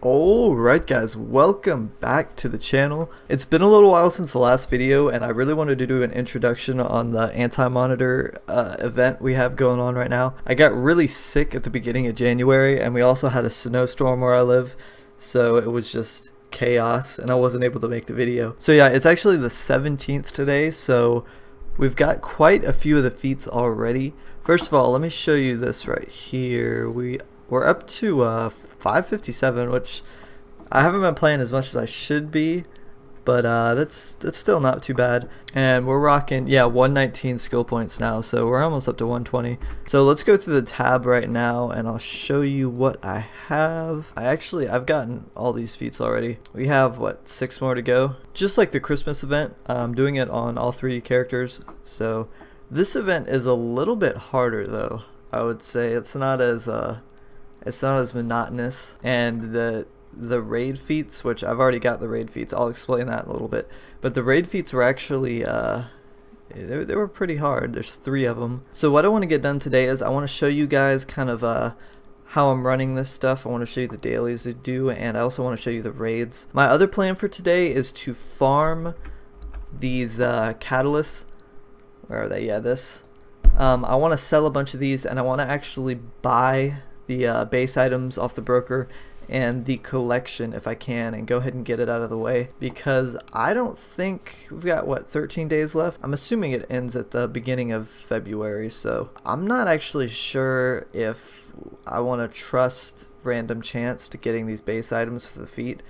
Alright guys, welcome back to the channel. It's been a little while since the last video and I really wanted to do an introduction on the anti-monitor event we have going on right now. I got really sick at the beginning of January and we also had a snowstorm where I live, so it was just chaos and I wasn't able to make the video. So yeah, it's actually the 17th today, so we've got quite a few of the feats already. First of all, let me show you this right here. We're up to 557, which I haven't been playing as much as I should be, but that's still not too bad. And we're rocking 119 skill points now, so we're almost up to 120. So let's go through the tab right now and I'll show you what I have. I've gotten all these feats already. We have what, 6 more to go. Just like the Christmas event, I'm doing it on all 3 characters. So this event is a little bit harder though. I would say it's not as monotonous, and the raid feats, which I've already got the raid feats, I'll explain that in a little bit, but the raid feats were actually they were pretty hard. There's 3 of them. So what I want to get done today is I want to show you guys kind of how I'm running this stuff. I want to show you the dailies to do, and I also want to show you the raids. My other plan for today is to farm these catalysts. Where are they? Yeah, this. I want to sell a bunch of these, and I want to actually buy the base items off the broker and the collection if I can, and go ahead and get it out of the way, because I don't think we've got, what, 13 days left. I'm assuming it ends at the beginning of February, so I'm not actually sure if I want to trust random chance to getting these base items for the feat.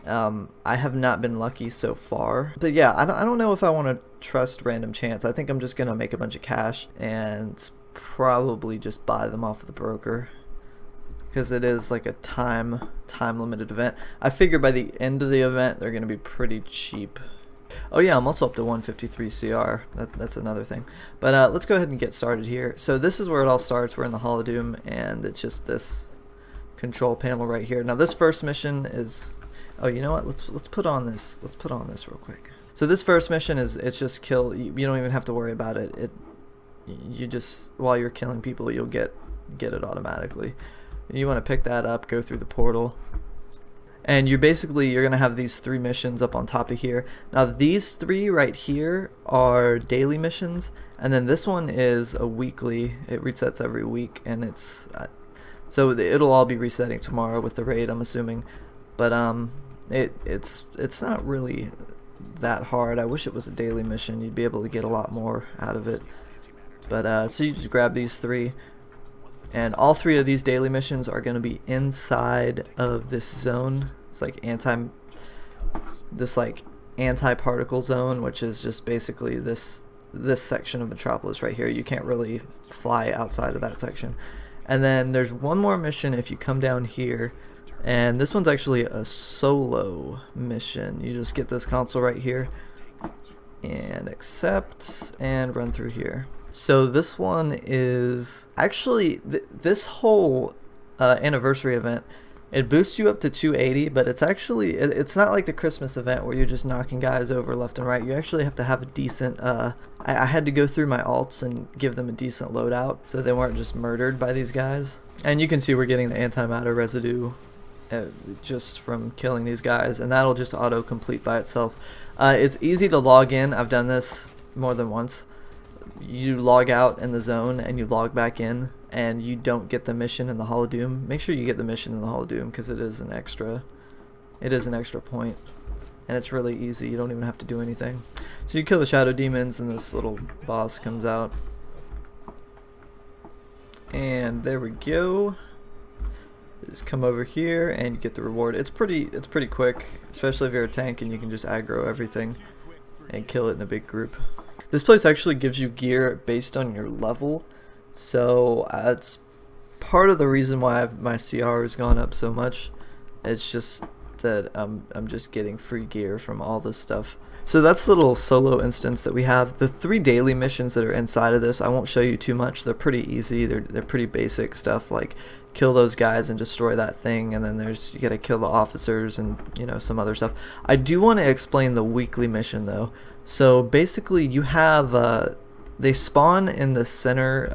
I have not been lucky so far, but yeah, I don't know if I want to trust random chance. I think I'm just gonna make a bunch of cash and probably just buy them off the broker, because it is like a time limited event. I figure by the end of the event they're gonna be pretty cheap. Oh yeah, I'm also up to 153 CR. That's another thing. But let's go ahead and get started here. So this is where it all starts. We're in the Hall of Doom, and it's just this control panel right here. Now this first mission is, oh, you know what? Let's put on this. Let's put on this real quick. So this first mission is, it's just kill. You don't even have to worry about it. You just, while you're killing people, you'll get it automatically. You want to pick that up, go through the portal, and you're gonna have these 3 missions up on top of here. Now these 3 right here are daily missions, and then this one is a weekly. It resets every week, and it's so it'll all be resetting tomorrow with the raid, I'm assuming. But it's not really that hard. I wish it was a daily mission. You'd be able to get a lot more out of it. But so you just grab these 3. And all 3 of these daily missions are going to be inside of this zone. It's like anti-particle zone, which is just basically this section of Metropolis right here. You can't really fly outside of that section. And then there's one more mission if you come down here, and this one's actually a solo mission. You just get this console right here and accept and run through here. So this one is actually this whole anniversary event, it boosts you up to 280, but it's not like the Christmas event where you're just knocking guys over left and right. You actually have to have a decent I had to go through my alts and give them a decent loadout so they weren't just murdered by these guys. And you can see we're getting the antimatter residue just from killing these guys, and that'll just auto complete by itself. It's easy to log in. I've done this more than once. You log out in the zone and you log back in, and you don't get the mission in the Hall of Doom. Make sure you get the mission in the Hall of Doom, because it is an extra point, and it's really easy. You don't even have to do anything. So you kill the shadow demons and this little boss comes out, and there we go. Just come over here and you get the reward. It's pretty quick, especially if you're a tank and you can just aggro everything and kill it in a big group. This place actually gives you gear based on your level, so it's part of the reason why my CR has gone up so much. It's just that I'm just getting free gear from all this stuff. So that's the little solo instance that we have. The 3 daily missions that are inside of this, I won't show you too much. They're pretty easy. They're pretty basic stuff, like kill those guys and destroy that thing, and then you gotta kill the officers and some other stuff. I do want to explain the weekly mission though. So basically you have they spawn in the center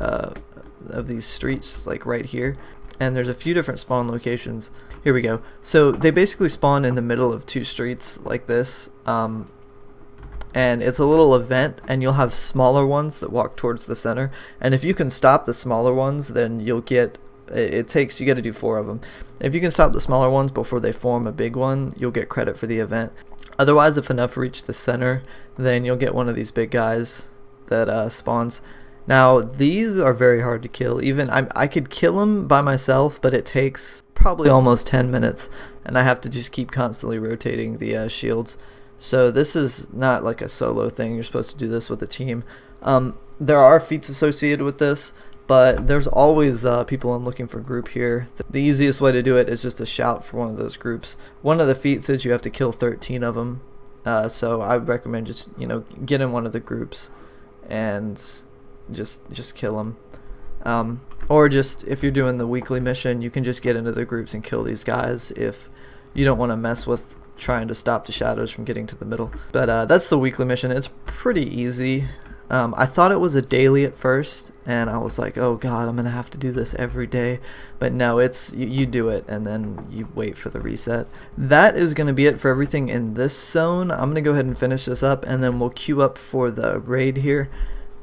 of these streets, like right here, and there's a few different spawn locations. Here we go. So they basically spawn in the middle of two streets like this, and it's a little event, and you'll have smaller ones that walk towards the center, and if you can stop the smaller ones, then you'll get, you got to do 4 of them. If you can stop the smaller ones before they form a big one, you'll get credit for the event. Otherwise, if enough reach the center, then you'll get one of these big guys that spawns. Now these are very hard to kill. Even I could kill them by myself, but it takes probably almost 10 minutes, and I have to just keep constantly rotating the shields. So this is not like a solo thing. You're supposed to do this with a team. There are feats associated with this, but there's always people in looking for group here. The easiest way to do it is just to shout for one of those groups. One of the feats is you have to kill 13 of them. So I would recommend just, you know, get in one of the groups and just kill them. Or just, if you're doing the weekly mission, you can just get into the groups and kill these guys if you don't want to mess with trying to stop the shadows from getting to the middle. But that's the weekly mission. It's pretty easy. I thought it was a daily at first, and I was like, oh god, I'm gonna have to do this every day. But no, it's you do it and then you wait for the reset. That is gonna be it for everything in this zone. I'm gonna go ahead and finish this up, and then we'll queue up for the raid here,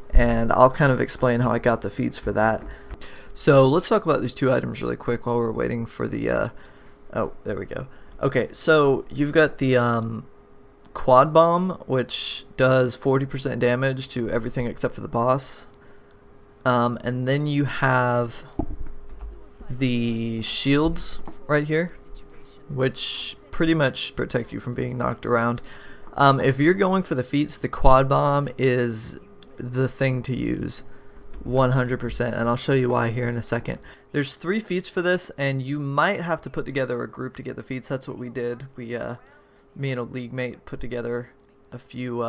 and I'll kind of explain how I got the feats for that. So let's talk about these 2 items really quick while we're waiting for the oh, there we go. Okay, so you've got the quad bomb, which does 40% damage to everything except for the boss, and then you have the shields right here, which pretty much protect you from being knocked around. If you're going for the feats, the quad bomb is the thing to use 100%, and I'll show you why here in a second. There's 3 feats for this, and you might have to put together a group to get the feats. That's what we did. We me and a league mate put together a few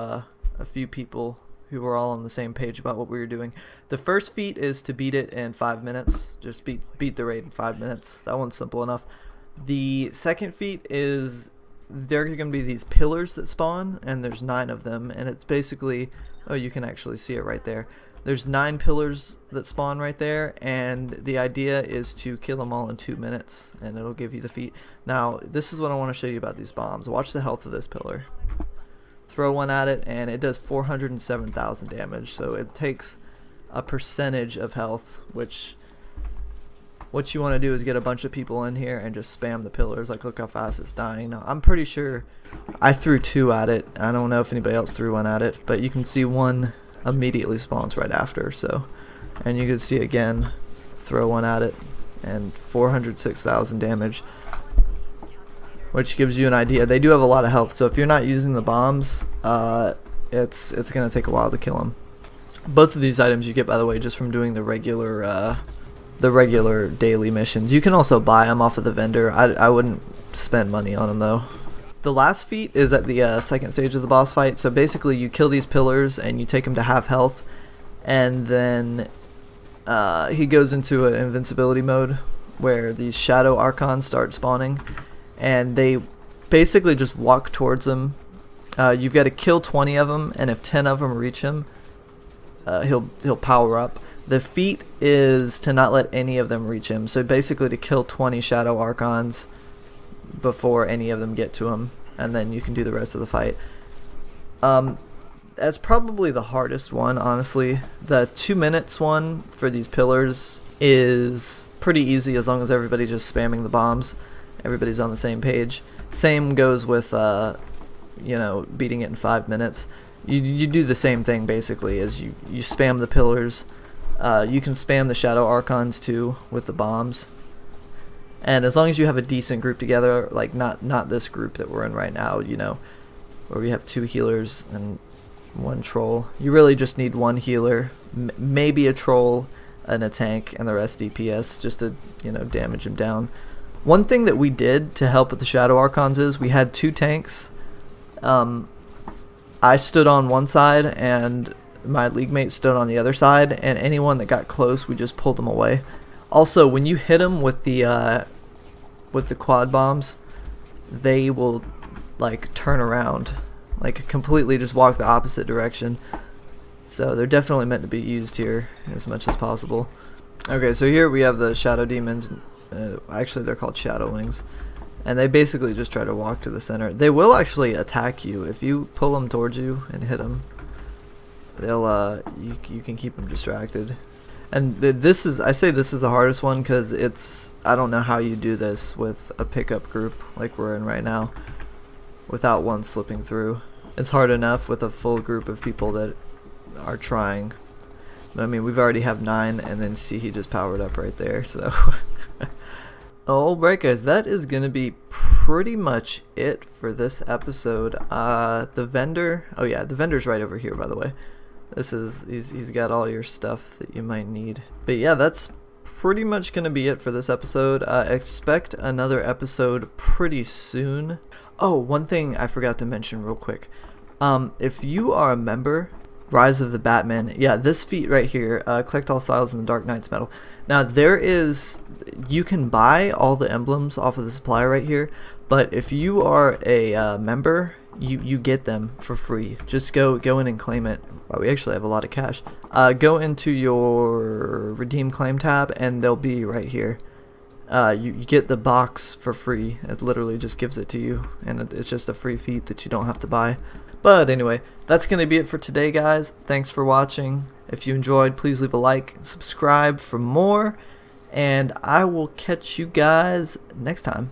people who were all on the same page about what we were doing. The first feat is to beat it in 5 minutes. Just beat the raid in 5 minutes. That one's simple enough. The second feat is, there are going to be these pillars that spawn, and there's 9 of them, and it's basically, oh, you can actually see it right there. There's 9 pillars that spawn right there, and the idea is to kill them all in 2 minutes, and it'll give you the feat. Now, this is what I want to show you about these bombs. Watch the health of this pillar. Throw one at it, and it does 407,000 damage, so it takes a percentage of health, which what you want to do is get a bunch of people in here and just spam the pillars. Like, look how fast it's dying. Now, I'm pretty sure I threw 2 at it. I don't know if anybody else threw 1 at it, but you can see one immediately spawns right after. So, and you can see again, throw 1 at it, and 406,000 damage, which gives you an idea. They do have a lot of health, so if you're not using the bombs, it's gonna take a while to kill them. Both of these items you get, by the way, just from doing the regular daily missions. You can also buy them off of the vendor. I wouldn't spend money on them though. The last feat is at the second stage of the boss fight. So basically you kill these pillars and you take them to half health, and then he goes into an invincibility mode where these shadow archons start spawning, and they basically just walk towards him. You've got to kill 20 of them, and if 10 of them reach him, he'll power up. The feat is to not let any of them reach him, so basically to kill 20 shadow archons before any of them get to him, and then you can do the rest of the fight. That's probably the hardest one, honestly. The 2 minutes one for these pillars is pretty easy as long as everybody just spamming the bombs. Everybody's on the same page. Same goes with you know, beating it in 5 minutes. You do the same thing basically, as you spam the pillars. You can spam the shadow archons too with the bombs. And as long as you have a decent group together, like not this group that we're in right now, you know, where we have 2 healers and 1 troll. You really just need 1 healer, maybe a troll and a tank, and the rest DPS, just to, you know, damage him down. One thing that we did to help with the shadow archons is we had 2 tanks. I stood on one side and my league mate stood on the other side, and anyone that got close, we just pulled them away. Also, when you hit them with the quad bombs, they will like turn around, like completely just walk the opposite direction. So they're definitely meant to be used here as much as possible. Okay, so here we have the shadow demons Actually, they're called shadow wings. And they basically just try to walk to the center. They will actually attack you if you pull them towards you and hit them. They'll you can keep them distracted. And I say this is the hardest one because I don't know how you do this with a pickup group like we're in right now without one slipping through. It's hard enough with a full group of people that are trying. But I mean, we've already have 9, and then see, he just powered up right there, so. Alright guys, that is gonna be pretty much it for this episode. The vendor, oh yeah, the vendor's right over here, by the way. He's got all your stuff that you might need. But yeah, that's pretty much gonna be it for this episode. Expect another episode pretty soon. Oh, one thing I forgot to mention real quick. If you are a member, Rise of the Batman, yeah, this feat right here, collect all styles in the Dark Knight's metal. Now you can buy all the emblems off of the supplier right here, but if you are a member, you get them for free. Just go in and claim it. Wow, we actually have a lot of cash. Go into your redeem claim tab, and they'll be right here. You get the box for free. It literally just gives it to you, and it's just a free feat that you don't have to buy. But anyway, that's going to be it for today, guys. Thanks for watching. If you enjoyed, please leave a like and subscribe for more. And I will catch you guys next time.